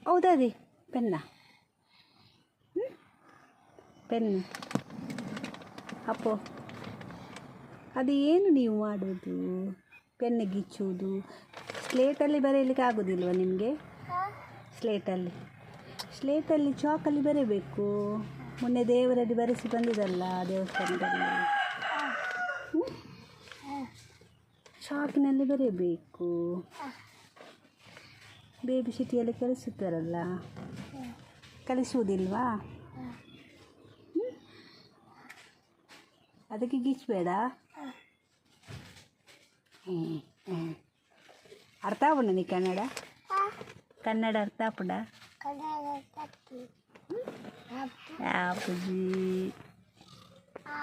ಹೌದಾ ರೀ ಪೆನ್ನ ಪೆನ್ ಅಪ್ಪೋ ಅದು ಏನು ನೀವು ಮಾಡೋದು ಪೆನ್ನಿಗೆ ಗಿಚ್ಚುವುದು ಸ್ಲೇಟಲ್ಲಿ ಬರೆಯಲಿಕ್ಕೆ ಆಗೋದಿಲ್ವ ನಿಮಗೆ ಸ್ಲೇಟಲ್ಲಿ ಚಾಕಲ್ಲಿ ಬರೀಬೇಕು ಮೊನ್ನೆ ದೇವರಲ್ಲಿ ಬರೆಸಿ ಬಂದಿದ್ದಲ್ಲ ದೇವಸ್ಥಾನದಲ್ಲಿ ಚಾಕಿನಲ್ಲಿ ಬರೆಯಬೇಕು ಬೇಬಿ ಸಿಟಿಯಲ್ಲಿ ಕಲಿಸುತ್ತಾರಲ್ಲ ಕಲಿಸುವುದಿಲ್ವಾ ಅದಕ್ಕೆ ಗಿಚ್ಚಬೇಡ ಅರ್ಥ ಆಪುಂಡ ನೀ ಕನ್ನಡ ಅರ್ಥ ಆಪುಂಡ ಆಪುಜಿ